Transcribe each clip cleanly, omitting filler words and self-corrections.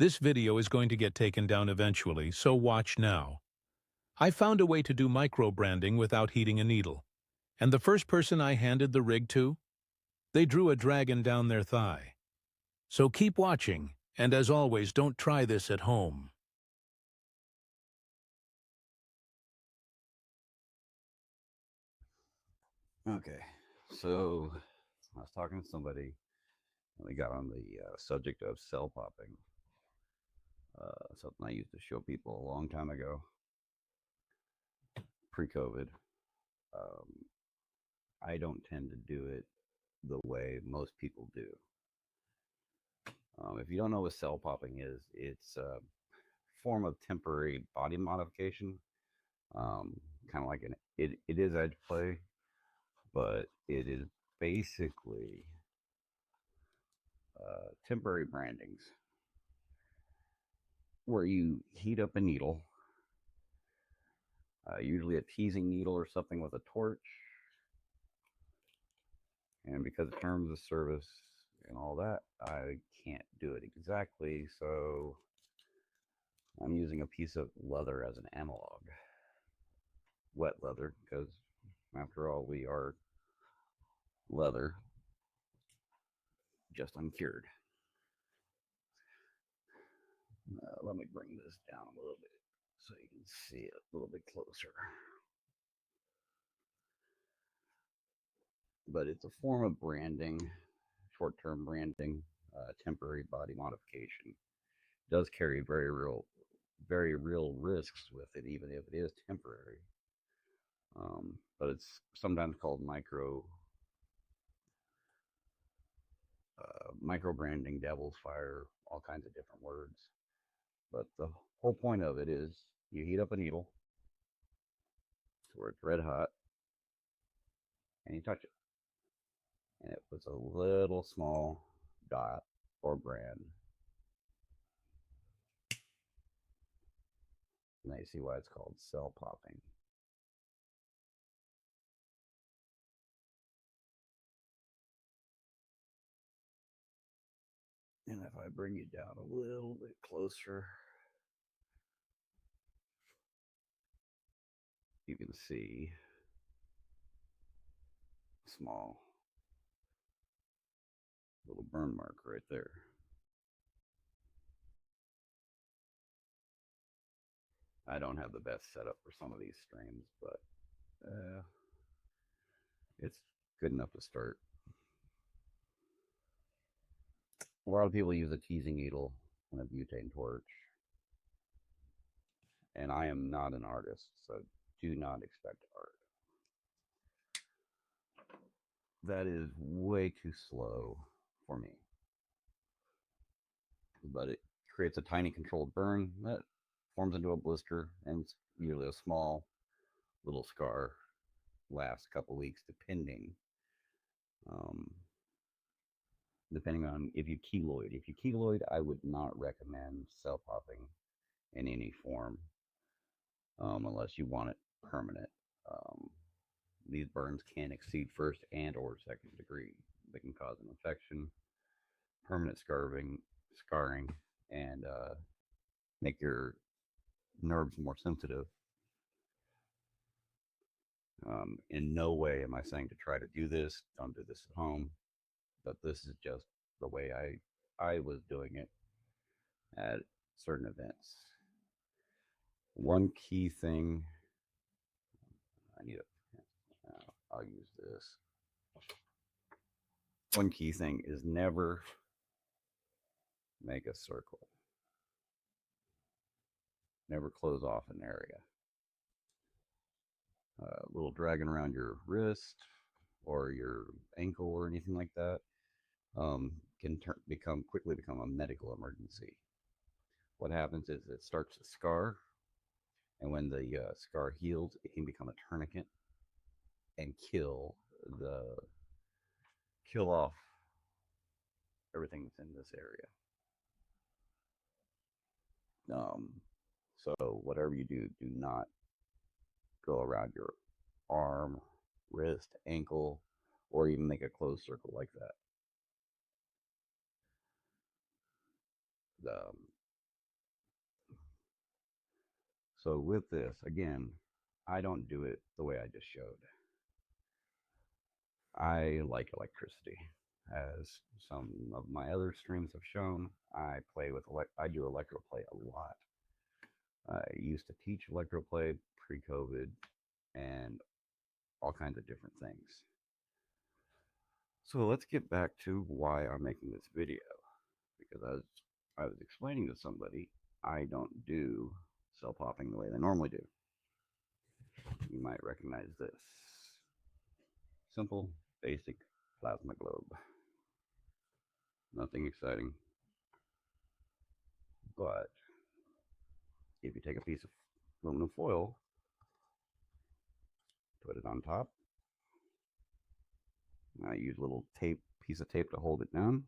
This video is going to get taken down eventually, so watch now. I found a way to do micro-branding without heating a needle. And the first person I handed the rig to, they drew a dragon down their thigh. So keep watching, and as always, don't try this at home. Okay, so I was talking to somebody, and we got on the subject of cell popping. Something I used to show people a long time ago, pre-COVID. Um, I don't tend to do it the way most people do. If you don't know what cell popping is, it's a form of temporary body modification, kind of like it is edge play, but it is basically temporary brandings where you heat up a needle, usually a teasing needle or something with a torch. And because of terms of service and all that, I can't do it exactly. So I'm using a piece of leather as an analog, wet leather, because after all, we are leather, just uncured. Let me bring this down a little bit so you can see it a little bit closer. But it's a form of branding, short-term branding, temporary body modification. It does carry very real risks with it, even if it is temporary. But it's sometimes called micro branding, devil's fire, all kinds of different words. But the whole point of it is you heat up a needle to where it's red hot, and you touch it, and it puts a little small dot or brand. Now you see why it's called cell popping. And if I bring you down a little bit closer, you can see a small little burn mark right there. I don't have the best setup for some of these streams, but it's good enough to start. A lot of people use a teasing needle and a butane torch, and I am not an artist, so do not expect art. That is way too slow for me, but it creates a tiny controlled burn that forms into a blister, and it's usually a small little scar. Lasts a couple weeks, um, depending on if you keloid. If you keloid, I would not recommend cell popping in any form, unless you want it permanent. Um, these burns can exceed first and or second degree. They can cause an infection, permanent scarring, and make your nerves more sensitive. In no way am I saying to try to do this. Don't do this at home. But this is just the way I was doing it at certain events. One key thing I need a I'll use this. One key thing is never make a circle. Never close off an area. A little dragging around your wrist or your ankle or anything like that can quickly become a medical emergency. What happens is it starts to scar, and when the scar heals, it can become a tourniquet and kill off everything that's in this area. So whatever you do, do not go around your arm, wrist, ankle, or even make a closed circle like that. So with this, again, I don't do it the way I just showed. I like electricity. As some of my other streams have shown, I do electroplay a lot. I used to teach electroplay pre-COVID and all kinds of different things. So let's get back to why I'm making this video. Because as I was explaining to somebody, I don't do cell popping the way they normally do. You might recognize this. Simple, basic plasma globe. Nothing exciting. But if you take a piece of aluminum foil, put it on top. I use a little piece of tape to hold it down.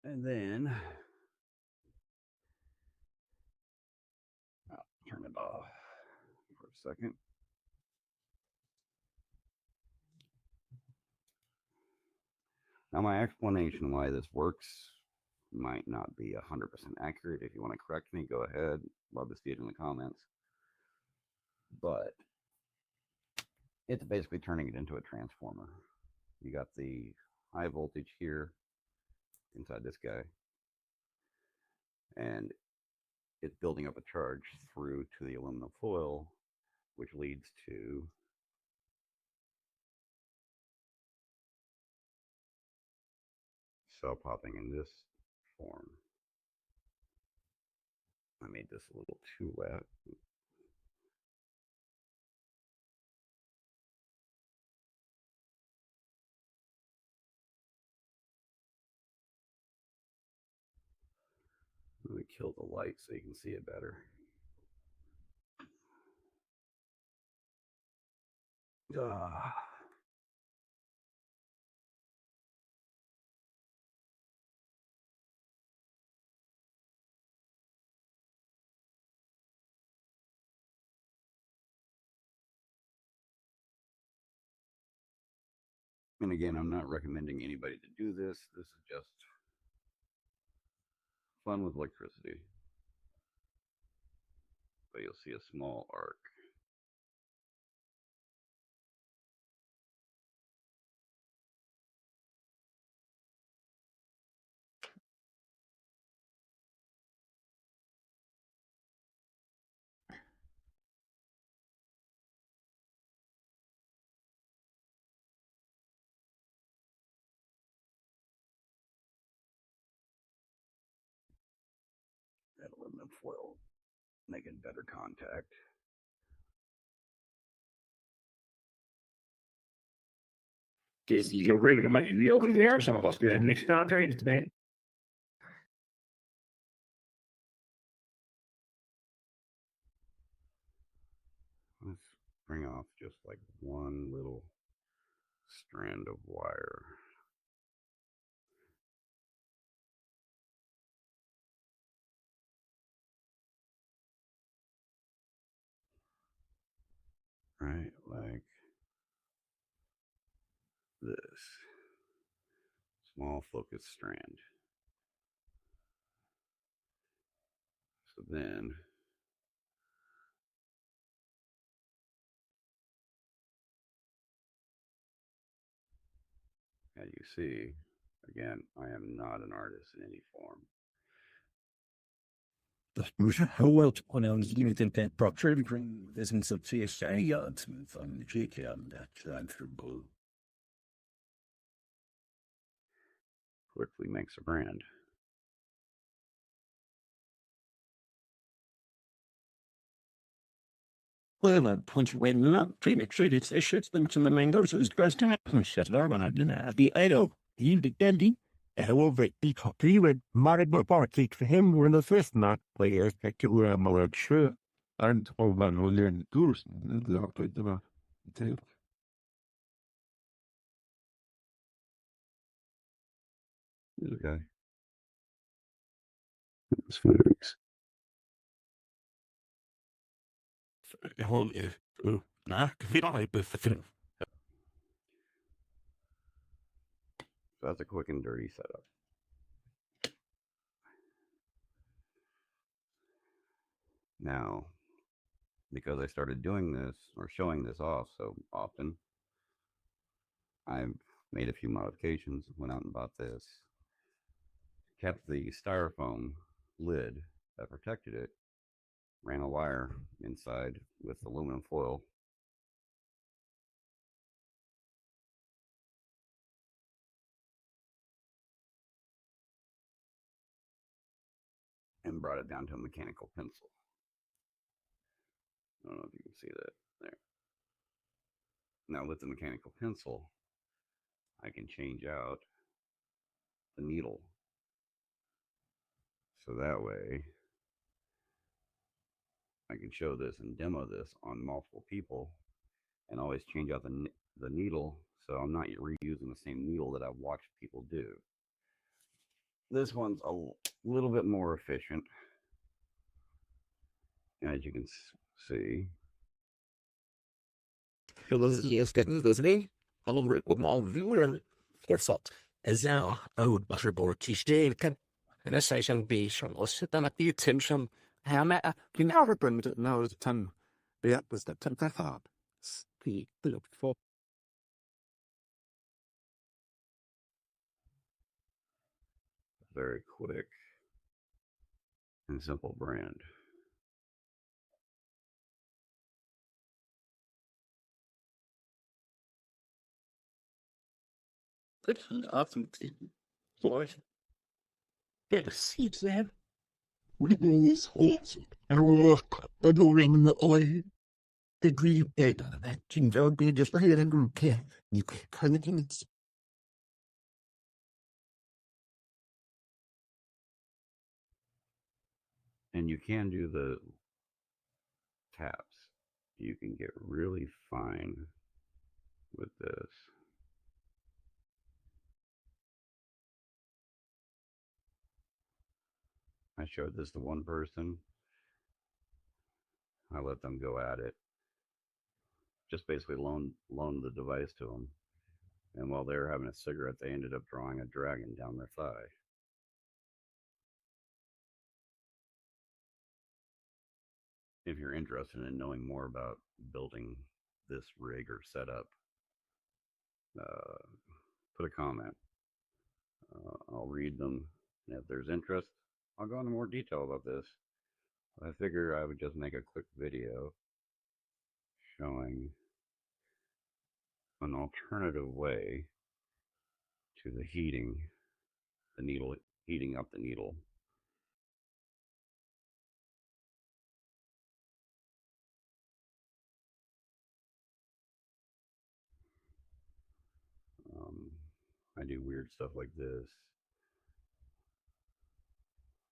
And then I'll turn it off for a second. Now, my explanation why this works might not be 100% accurate. If you want to correct me, go ahead. Love to see it in the comments. But it's basically turning it into a transformer. You got the high voltage here inside this guy, and it's building up a charge through to the aluminum foil, which leads to cell popping in this form. I made this a little too wet. Let me kill the light so you can see it better. And again, I'm not recommending anybody to do this. This is just fun with electricity. But you'll see a small arc. That aluminum foil making better contact. Che io quello che ma io quello che siamo posti next country today. Let's bring off just like one little strand of wire. Right, like this. Small focus strand. So then as you see, again, I am not an artist in any form. How well to pronounce limited and procture is in some CSI yards from the JK on that transferable. Quickly makes a brand. Well, I punch away not pre-treated shit them to the mangoes is dressed time. Shut it up, and I didn't have the idol. He the dandy. However, the copy with Maribor Barclay for him were the first not players that were more sure. And all man will learn tours and the doctor them too. This guy. It's photos. Nah, we don't like this. So that's a quick and dirty setup. Now, because I started doing this or showing this off so often, I've made a few modifications, went out and bought this, kept the styrofoam lid that protected it, ran a wire inside with aluminum foil, and brought it down to a mechanical pencil. I don't know if you can see that there. Now with the mechanical pencil, I can change out the needle. So that way I can show this and demo this on multiple people and always change out the needle, so I'm not reusing the same needle that I've watched people do. This one's a little bit more efficient, as you can see. En jeg sier sånn vision, og så den at de ting som her med at de nærmere bønder når det tan beat was the tan hard speed look for Very quick and simple brand. often for Get a seat there. We these holes and work the ring the oil. The green data that Jingle be just here and group care. You can come in. And you can do the taps. You can get really fine with this. I showed this to one person. I let them go at it. Just basically loaned the device to them. And while they were having a cigarette, they ended up drawing a dragon down their thigh. If you're interested in knowing more about building this rig or setup, put a comment. I'll read them. And if there's interest, I'll go into more detail about this. I figure I would just make a quick video showing an alternative way to the heating up the needle. I do weird stuff like this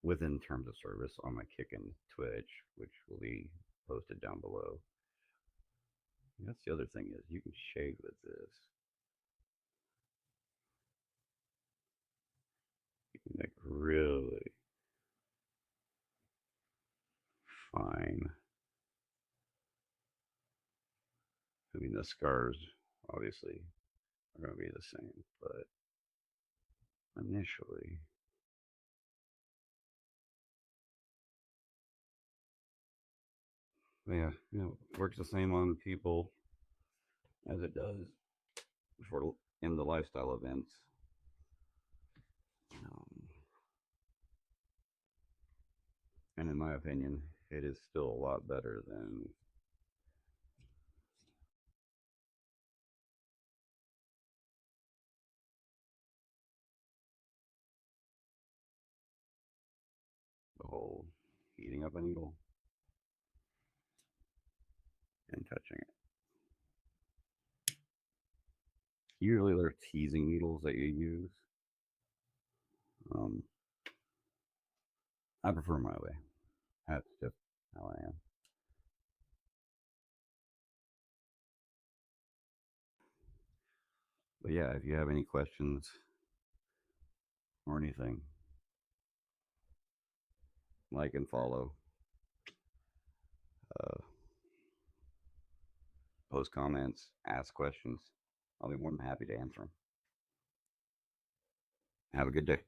within terms of service on my Kick and Twitch, which will be posted down below. And that's the other thing is you can shade with this. You can make really fine. I mean, the scars obviously are going to be the same, but initially, yeah, it works the same on people as it does for in the lifestyle events. And in my opinion, it is still a lot better than the whole heating up a needle and touching it. Usually they're teasing needles that you use. I prefer my way. That's just how I am. But yeah, if you have any questions or anything, like and follow. Post comments, ask questions. I'll be more than happy to answer them. Have a good day.